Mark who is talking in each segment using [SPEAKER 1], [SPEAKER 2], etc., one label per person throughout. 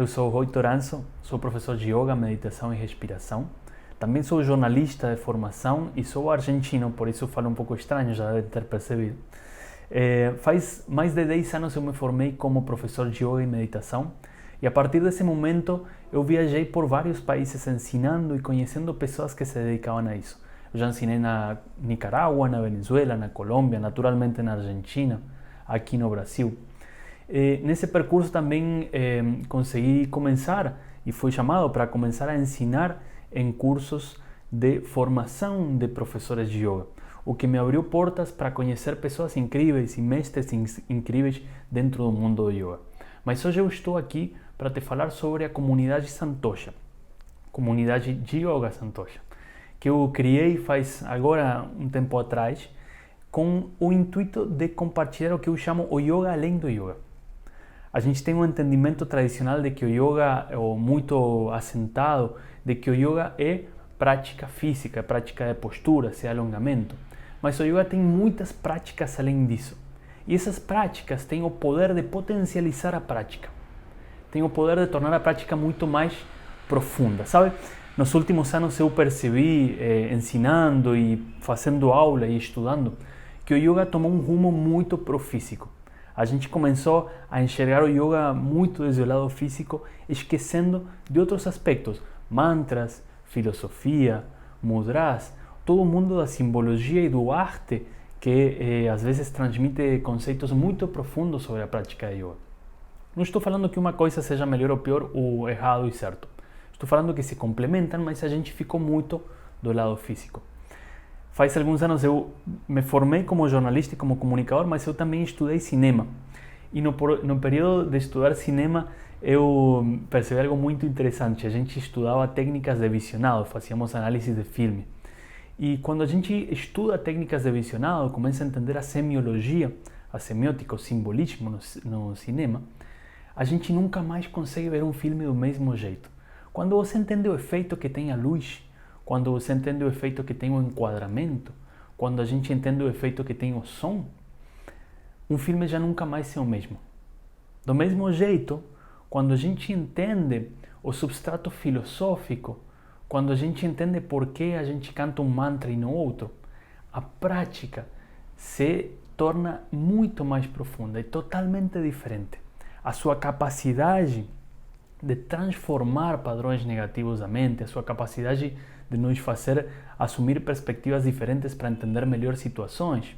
[SPEAKER 1] Eu sou Rui Toranzo, sou professor de Yoga, Meditação e Respiração. Também sou jornalista de formação e sou argentino, por isso falo um pouco estranho, já deve ter percebido. Faz mais de 10 anos eu me formei como professor de Yoga e Meditação e a partir desse momento eu viajei por vários países ensinando e conhecendo pessoas que se dedicavam a isso. Eu já ensinei na Nicarágua, na Venezuela, na Colômbia, naturalmente na Argentina, aqui no Brasil. Nesse percurso também consegui começar e fui chamado para começar a ensinar em cursos de formação de professores de yoga, o que me abriu portas para conhecer pessoas incríveis e mestres incríveis dentro do mundo do yoga. Mas hoje eu estou aqui para te falar sobre a comunidade Santosha, comunidade de Yoga Santosha, que eu criei faz agora um tempo atrás com o intuito de compartilhar o que eu chamo o yoga além do yoga. A gente tem um entendimento tradicional de que o yoga, ou muito assentado, de que o yoga é prática física, prática de postura, é alongamento. Mas o yoga tem muitas práticas além disso. E essas práticas têm o poder de potencializar a prática. Tem o poder de tornar a prática muito mais profunda, sabe? Nos últimos anos eu percebi, ensinando e fazendo aula e estudando, que o yoga tomou um rumo muito profísico. A gente começou a enxergar o yoga muito desde o lado físico, esquecendo de outros aspectos, mantras, filosofia, mudras, todo o mundo da simbologia e do arte que às vezes transmite conceitos muito profundos sobre a prática de yoga. Não estou falando que uma coisa seja melhor ou pior, ou errado e certo. Estou falando que se complementam, mas a gente ficou muito do lado físico. Faz alguns anos eu me formei como jornalista e como comunicador, mas eu também estudei cinema. E no período de estudar cinema, eu percebi algo muito interessante. A gente estudava técnicas de visionado, fazíamos análise de filme. E quando a gente estuda técnicas de visionado, começa a entender a semiologia, a semiótica, o simbolismo no cinema, a gente nunca mais consegue ver um filme do mesmo jeito. Quando você entende o efeito que tem a luz, quando você entende o efeito que tem o enquadramento, quando a gente entende o efeito que tem o som, um filme já nunca mais é o mesmo. Do mesmo jeito, quando a gente entende o substrato filosófico, quando a gente entende por que a gente canta um mantra e não outro, a prática se torna muito mais profunda e totalmente diferente. A sua capacidade de transformar padrões negativos da mente, a sua capacidade de nos fazer assumir perspectivas diferentes para entender melhor situações.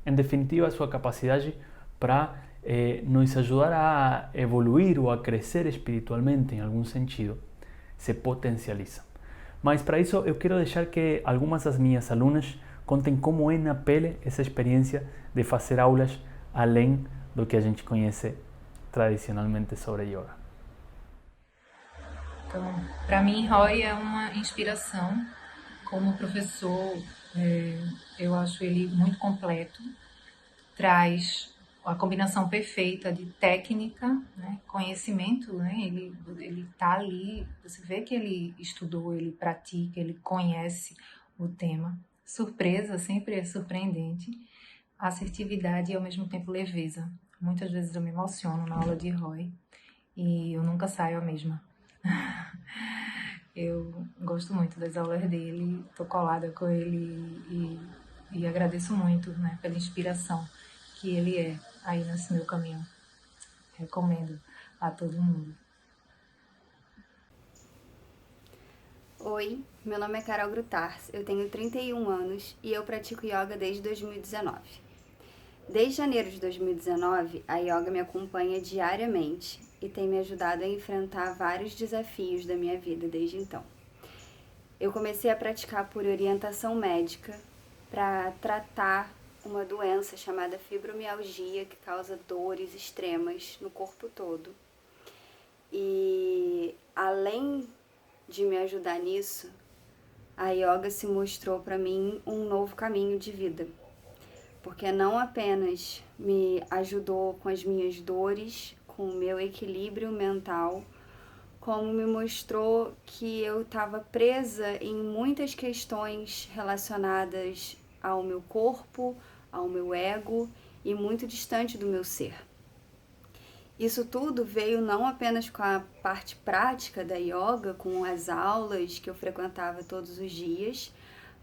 [SPEAKER 1] Em definitiva, a sua capacidade para nos ajudar a evoluir ou a crescer espiritualmente em algum sentido, se potencializa. Mas para isso eu quero deixar que algumas das minhas alunas contem como é na pele essa experiência de fazer aulas além do que a gente conhece tradicionalmente sobre yoga.
[SPEAKER 2] Então, para mim, Roy é uma inspiração. Como professor, eu acho ele muito completo, traz a combinação perfeita de técnica, né, conhecimento, né, ele tá ali, você vê que ele estudou, ele pratica, ele conhece o tema. Surpresa sempre é surpreendente, assertividade e ao mesmo tempo leveza. Muitas vezes eu me emociono na aula de Roy e eu nunca saio a mesma. Eu gosto muito das aulas dele, tô colada com ele e agradeço muito, né, pela inspiração que ele é aí nesse meu caminho. Recomendo a todo mundo.
[SPEAKER 3] Oi, meu nome é Carol Grutars, eu tenho 31 anos e eu pratico yoga desde 2019. Desde janeiro de 2019, a yoga me acompanha diariamente e tem me ajudado a enfrentar vários desafios da minha vida desde então. Eu comecei a praticar por orientação médica para tratar uma doença chamada fibromialgia que causa dores extremas no corpo todo. E além de me ajudar nisso, a yoga se mostrou para mim um novo caminho de vida, porque não apenas me ajudou com as minhas dores, com o meu equilíbrio mental, como me mostrou que eu estava presa em muitas questões relacionadas ao meu corpo, ao meu ego e muito distante do meu ser. Isso tudo veio não apenas com a parte prática da yoga, com as aulas que eu frequentava todos os dias,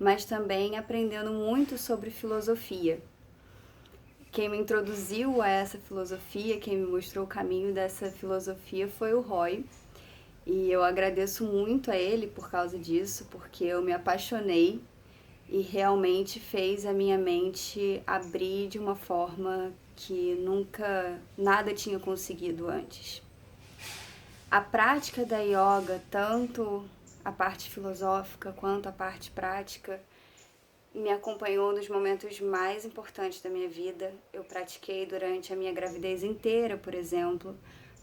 [SPEAKER 3] mas também aprendendo muito sobre filosofia. Quem me introduziu a essa filosofia, quem me mostrou o caminho dessa filosofia foi o Roy. E eu agradeço muito a ele por causa disso, porque eu me apaixonei e realmente fez a minha mente abrir de uma forma que nunca nada tinha conseguido antes. A prática da yoga, tanto a parte filosófica quanto a parte prática, me acompanhou nos momentos mais importantes da minha vida. Eu pratiquei durante a minha gravidez inteira, por exemplo.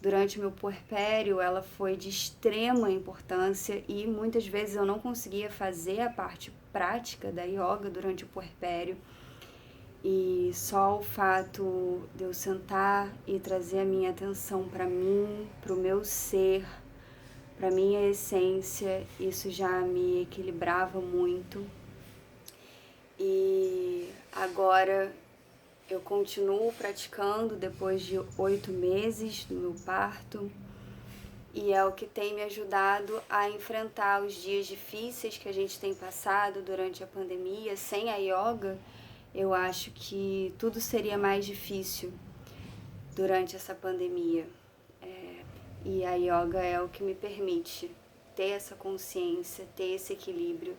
[SPEAKER 3] Durante o meu puerpério, ela foi de extrema importância e muitas vezes eu não conseguia fazer a parte prática da yoga durante o puerpério. E só o fato de eu sentar e trazer a minha atenção para mim, para o meu ser, para minha essência, isso já me equilibrava muito. E agora eu continuo praticando depois de 8 meses do meu parto e é o que tem me ajudado a enfrentar os dias difíceis que a gente tem passado durante a pandemia. Sem a yoga, eu acho que tudo seria mais difícil durante essa pandemia. E a yoga é o que me permite ter essa consciência, ter esse equilíbrio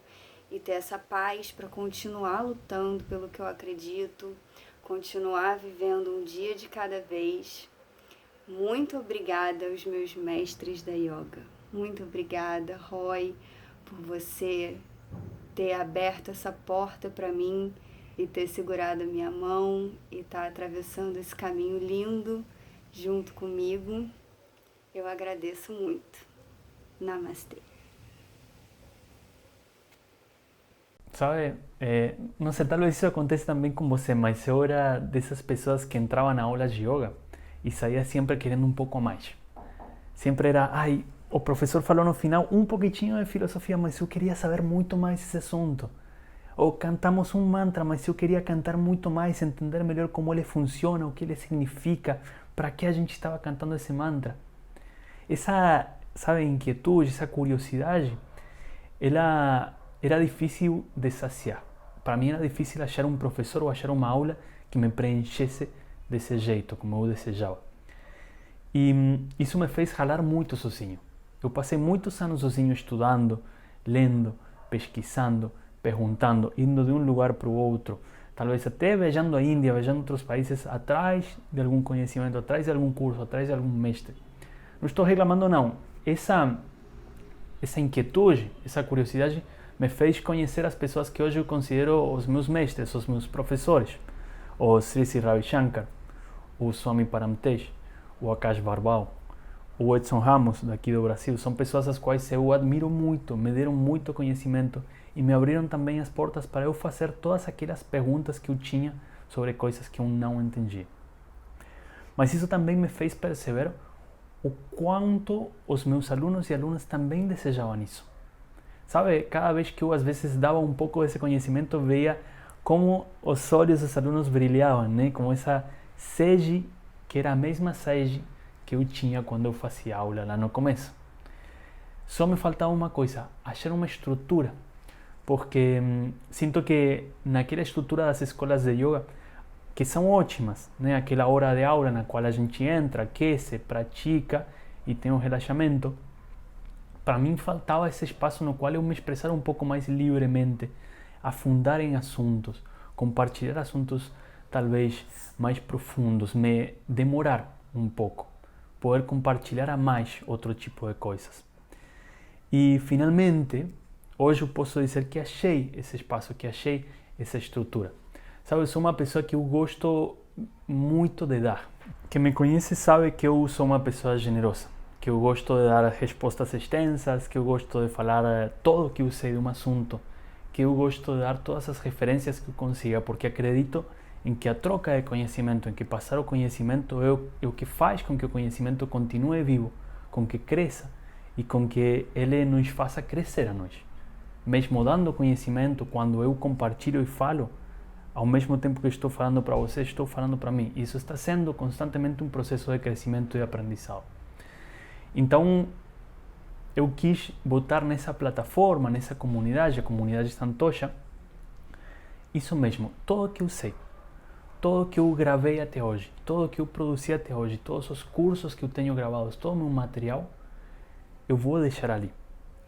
[SPEAKER 3] e ter essa paz para continuar lutando pelo que eu acredito, continuar vivendo um dia de cada vez. Muito obrigada aos meus mestres da yoga. Muito obrigada, Roy, por você ter aberto essa porta para mim e ter segurado a minha mão e estar atravessando esse caminho lindo junto comigo. Eu agradeço muito. Namastê.
[SPEAKER 1] Sabe, não sei, talvez isso acontece também com você, mas eu era dessas pessoas que entravam na aula de yoga e saía sempre querendo um pouco mais. Sempre era, ai, o professor falou no final um pouquinho de filosofia, mas eu queria saber muito mais esse assunto. Ou cantamos um mantra, mas eu queria cantar muito mais, entender melhor como ele funciona, o que ele significa, para que a gente estava cantando esse mantra. Essa, sabe, inquietude, essa curiosidade, ela era difícil de saciar. Para mim era difícil achar um professor ou achar uma aula que me preenchesse desse jeito, como eu desejava. E isso me fez ralar muito sozinho. Eu passei muitos anos sozinho estudando, lendo, pesquisando, perguntando, indo de um lugar para o outro, talvez até viajando a Índia, viajando a outros países atrás de algum conhecimento, atrás de algum curso, atrás de algum mestre. Não estou reclamando não. Essa inquietude, essa curiosidade me fez conhecer as pessoas que hoje eu considero os meus mestres, os meus professores. O Sri Sri Ravi Shankar, o Swami Paramtesh, o Akash Barbau, o Edson Ramos, daqui do Brasil. São pessoas as quais eu admiro muito, me deram muito conhecimento e me abriram também as portas para eu fazer todas aquelas perguntas que eu tinha sobre coisas que eu não entendia. Mas isso também me fez perceber o quanto os meus alunos e alunas também desejavam isso. Sabe, cada vez que eu às vezes dava um pouco desse conhecimento, veia como os olhos dos alunos brilhavam, né? Como essa sede, que era a mesma sede que eu tinha quando eu fazia aula lá no começo. Só me faltava uma coisa, achar uma estrutura, porque sinto que naquela estrutura das escolas de yoga, que são ótimas, né? Aquela hora de aula na qual a gente entra, aquece, pratica e tem um relaxamento. Para mim faltava esse espaço no qual eu me expressar um pouco mais livremente, afundar em assuntos, compartilhar assuntos talvez mais profundos, me demorar um pouco, poder compartilhar a mais outro tipo de coisas. E finalmente, hoje eu posso dizer que achei esse espaço, que achei essa estrutura. Sabe, eu sou uma pessoa que eu gosto muito de dar. Quem me conhece sabe que eu sou uma pessoa generosa, que eu gosto de dar respostas extensas, que eu gosto de falar tudo o que eu sei de um assunto, que eu gosto de dar todas as referências que eu consiga, porque acredito em que a troca de conhecimento, em que passar o conhecimento é o que faz com que o conhecimento continue vivo, com que cresça e com que ele nos faça crescer a nós. Mesmo dando conhecimento, quando eu compartilho e falo, ao mesmo tempo que estou falando para você, estou falando para mim. Isso está sendo constantemente um processo de crescimento e aprendizado. Então, eu quis botar nessa plataforma, nessa comunidade, a comunidade Santocha, isso mesmo, tudo que eu sei, tudo que eu gravei até hoje, tudo que eu produzi até hoje, todos os cursos que eu tenho gravados, todo o meu material, eu vou deixar ali.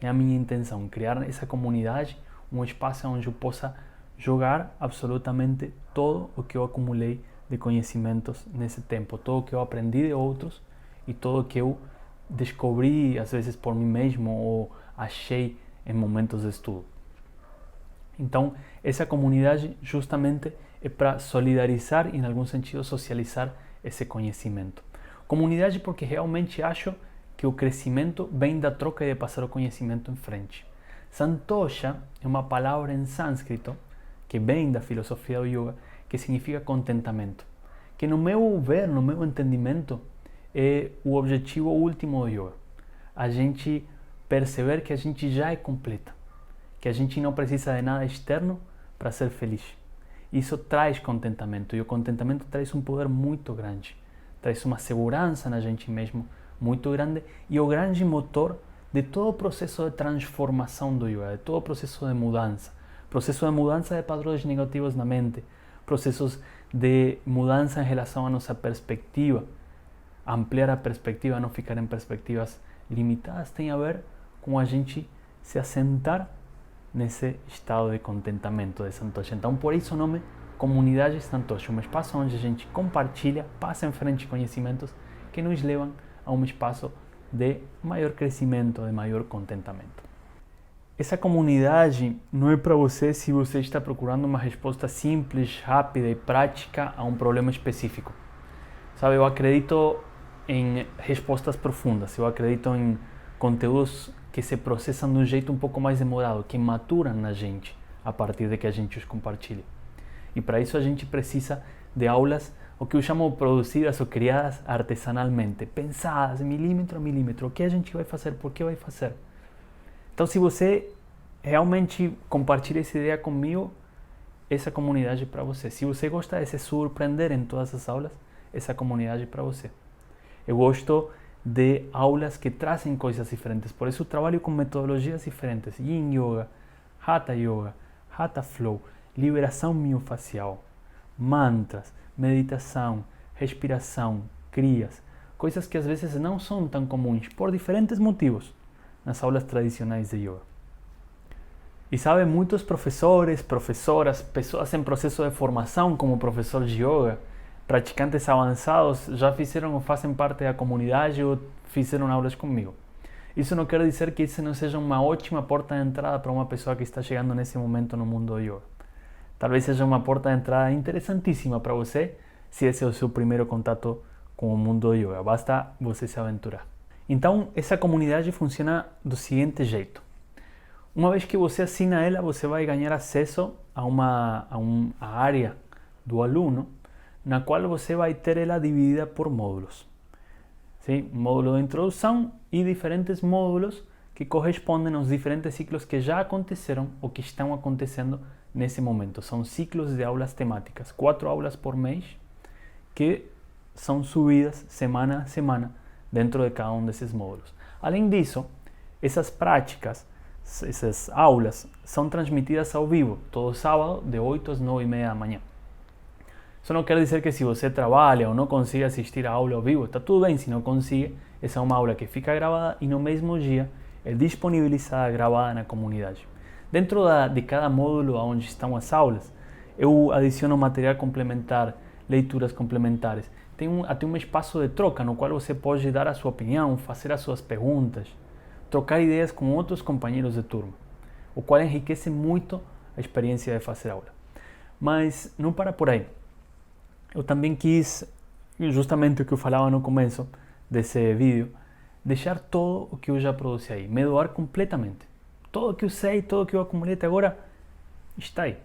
[SPEAKER 1] É a minha intenção, criar essa comunidade, um espaço onde eu possa jogar absolutamente todo o que eu acumulei de conhecimentos nesse tempo, todo o que eu aprendi de outros e todo o que eu descobri, às vezes por mim mesmo, ou achei em momentos de estudo. Então, essa comunidade justamente é para solidarizar e, em algum sentido, socializar esse conhecimento. Comunidade porque realmente acho que o crescimento vem da troca e de passar o conhecimento em frente. Santosha é uma palavra em sânscrito que vem da filosofia do yoga, que significa contentamento, que no meu ver, no meu entendimento, é o objetivo último do yoga. A gente perceber que a gente já é completa, que a gente não precisa de nada externo para ser feliz. Isso traz contentamento, e o contentamento traz um poder muito grande, traz uma segurança na gente mesmo muito grande, e o grande motor de todo o processo de transformação do yoga, de todo o processo de mudança de padrões negativos na mente, processos de mudança em relação à nossa perspectiva, ampliar a perspectiva, não ficar em perspectivas limitadas, tem a ver com a gente se assentar nesse estado de contentamento de Santosha. Então, por isso o nome Comunidade Santosha, um espaço onde a gente compartilha, passa em frente conhecimentos que nos levam a um espaço de maior crescimento, de maior contentamento. Essa comunidade não é para você se você está procurando uma resposta simples, rápida e prática a um problema específico. Sabe, eu acredito em respostas profundas, eu acredito em conteúdos que se processam de um jeito um pouco mais demorado, que maturam na gente a partir de que a gente os compartilha. E para isso a gente precisa de aulas, o que eu chamo produzidas ou criadas artesanalmente, pensadas milímetro a milímetro, o que a gente vai fazer, por que vai fazer. Então, se você realmente compartilha essa ideia comigo, essa comunidade é para você. Se você gosta de se surpreender em todas as aulas, essa comunidade é para você. Eu gosto de aulas que trazem coisas diferentes, por isso eu trabalho com metodologias diferentes, Yin Yoga, Hatha Flow, liberação miofacial, mantras, meditação, respiração, crias, coisas que às vezes não são tão comuns, por diferentes motivos, nas aulas tradicionais de yoga. E sabe, muitos professores, professoras, pessoas em processo de formação como professor de yoga, praticantes avançados, já fizeram ou fazem parte da comunidade ou fizeram aulas comigo. Isso não quer dizer que isso não seja uma ótima porta de entrada para uma pessoa que está chegando nesse momento no mundo do yoga. Talvez seja uma porta de entrada interessantíssima para você, se esse é o seu primeiro contato com o mundo do yoga. Basta você se aventurar. Então, essa comunidade funciona do seguinte jeito. Uma vez que você assina ela, você vai ganhar acesso a uma área do aluno, na qual você vai ter ela dividida por módulos. Sim? Um módulo de introdução e diferentes módulos que correspondem aos diferentes ciclos que já aconteceram ou que estão acontecendo nesse momento. São ciclos de aulas temáticas, 4 aulas por mês, que são subidas semana a semana dentro de cada um desses módulos. Além disso, essas práticas, essas aulas, são transmitidas ao vivo, todo sábado, de 8 às 9h30 da manhã. Isso não quer dizer que se você trabalha ou não consegue assistir a aula ao vivo, está tudo bem se não consegue, essa é uma aula que fica gravada e no mesmo dia é disponibilizada, gravada na comunidade. Dentro de cada módulo onde estão as aulas, eu adiciono material complementar, leituras complementares. Tem até um espaço de troca no qual você pode dar a sua opinião, fazer as suas perguntas, trocar ideias com outros companheiros de turma, o qual enriquece muito a experiência de fazer aula. Mas não para por aí. Eu também quis, justamente o que eu falava no começo desse vídeo, deixar todo o que eu já produzi aí, me doar completamente. Tudo o que eu sei, tudo o que eu acumulei até agora, está aí.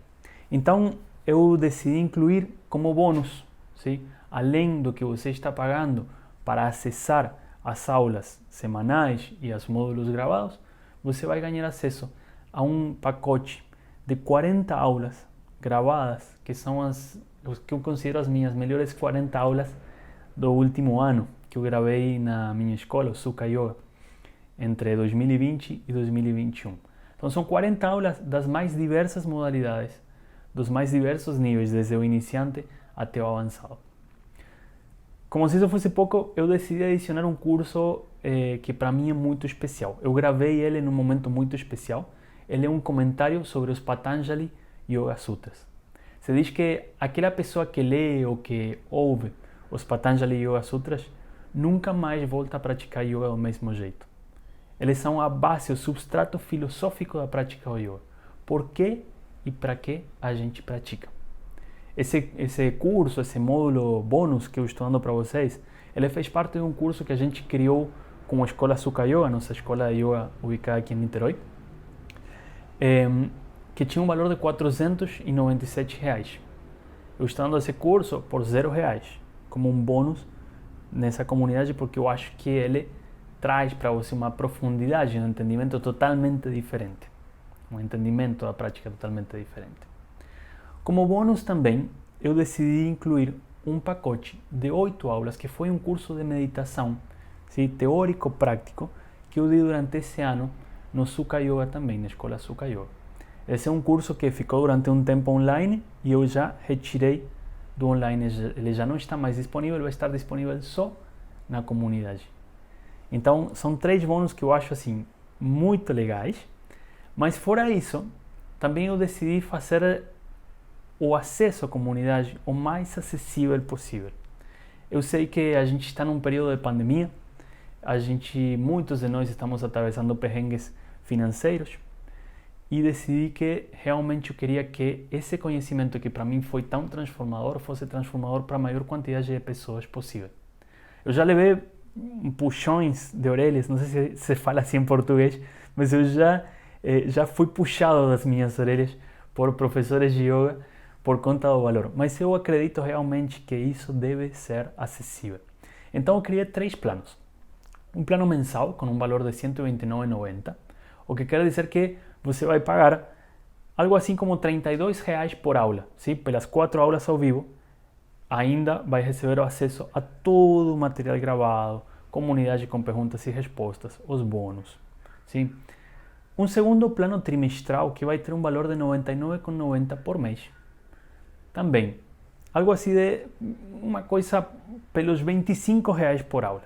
[SPEAKER 1] Então, eu decidi incluir como bônus, sim? Além do que você está pagando para acessar as aulas semanais e os módulos gravados, você vai ganhar acesso a um pacote de 40 aulas gravadas, que são os que eu considero as minhas melhores 40 aulas do último ano, que eu gravei na minha escola, o Suka Yoga, entre 2020 e 2021. Então são 40 aulas das mais diversas modalidades, dos mais diversos níveis, desde o iniciante até o avançado. Como se isso fosse pouco, eu decidi adicionar um curso que para mim é muito especial. Eu gravei ele num momento muito especial. Ele é um comentário sobre os Patanjali Yoga Sutras. Se diz que aquela pessoa que lê ou que ouve os Patanjali Yoga Sutras nunca mais volta a praticar yoga do mesmo jeito. Eles são a base, o substrato filosófico da prática do yoga. Por que e para que a gente pratica? Esse curso, esse módulo bônus que eu estou dando para vocês, ele fez parte de um curso que a gente criou com a Escola Suka Yoga, nossa escola de yoga ubicada aqui em Niterói, que tinha um valor de R$497. Eu estou dando esse curso por R$0, como um bônus nessa comunidade, porque eu acho que ele traz para você uma profundidade, um entendimento totalmente diferente. Um entendimento da prática totalmente diferente. Como bônus também, eu decidi incluir um pacote de 8 aulas, que foi um curso de meditação, sim, teórico-prático, que eu dei durante esse ano no Suka Yoga também, na Escola Suka Yoga. Esse é um curso que ficou durante um tempo online e eu já retirei do online, ele já não está mais disponível, vai estar disponível só na comunidade. Então, são 3 bônus que eu acho assim muito legais, mas fora isso, também eu decidi fazer o acesso à comunidade o mais acessível possível. Eu sei que a gente está num período de pandemia, muitos de nós estamos atravessando perrengues financeiros, e decidi que realmente eu queria que esse conhecimento que para mim foi tão transformador fosse transformador para a maior quantidade de pessoas possível. Eu já levei puxões de orelhas, não sei se se fala assim em português, mas eu já fui puxado das minhas orelhas por professores de yoga por conta do valor. Mas eu acredito realmente que isso deve ser acessível. Então eu criei 3 planos. Um plano mensal com um valor de R$129,90, o que quer dizer que você vai pagar algo assim como R$32 por aula, sim? Pelas 4 aulas ao vivo, ainda vai receber o acesso a todo o material gravado, comunidade com perguntas e respostas, os bônus, sim? Um segundo plano trimestral que vai ter um valor de R$99,90 por mês. Também, algo assim de uma coisa pelos R$25 por aula,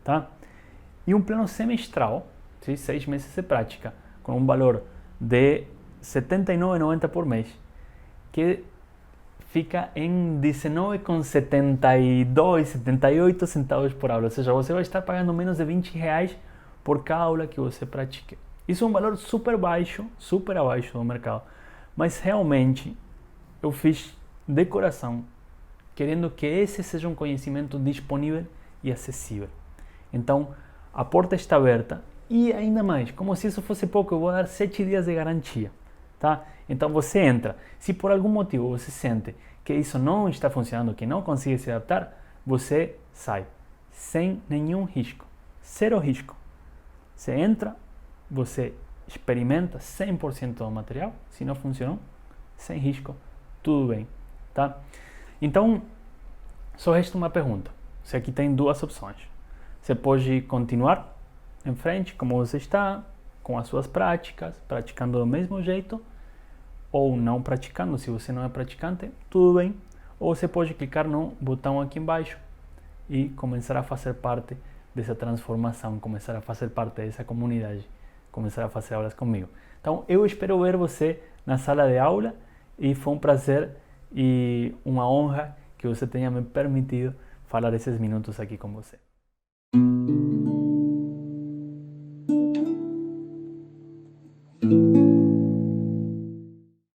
[SPEAKER 1] tá? E um plano semestral, sim? 6 meses de prática, com um valor de R$79,90 por mês, que fica em R$19,72, 78 centavos por aula. Ou seja, você vai estar pagando menos de R$20 por cada aula que você pratique. Isso é um valor super baixo, super abaixo do mercado. Mas realmente eu fiz de coração, querendo que esse seja um conhecimento disponível e acessível. Então, a porta está aberta. E ainda mais, como se isso fosse pouco, eu vou dar 7 dias de garantia, tá? Então você entra. Se por algum motivo você sente que isso não está funcionando, que não consegue se adaptar, você sai, sem nenhum risco, 0 risco. Você entra, você experimenta 100% do material, se não funcionou, sem risco, tudo bem, tá? Então, só resta uma pergunta. Você aqui tem 2 opções. Você pode continuar em frente, como você está, com as suas práticas, praticando do mesmo jeito, ou não praticando, se você não é praticante, tudo bem. Ou você pode clicar no botão aqui embaixo e começar a fazer parte dessa transformação, começar a fazer parte dessa comunidade, começar a fazer aulas comigo. Então, eu espero ver você na sala de aula e foi um prazer e uma honra que você tenha me permitido falar esses minutos aqui com você.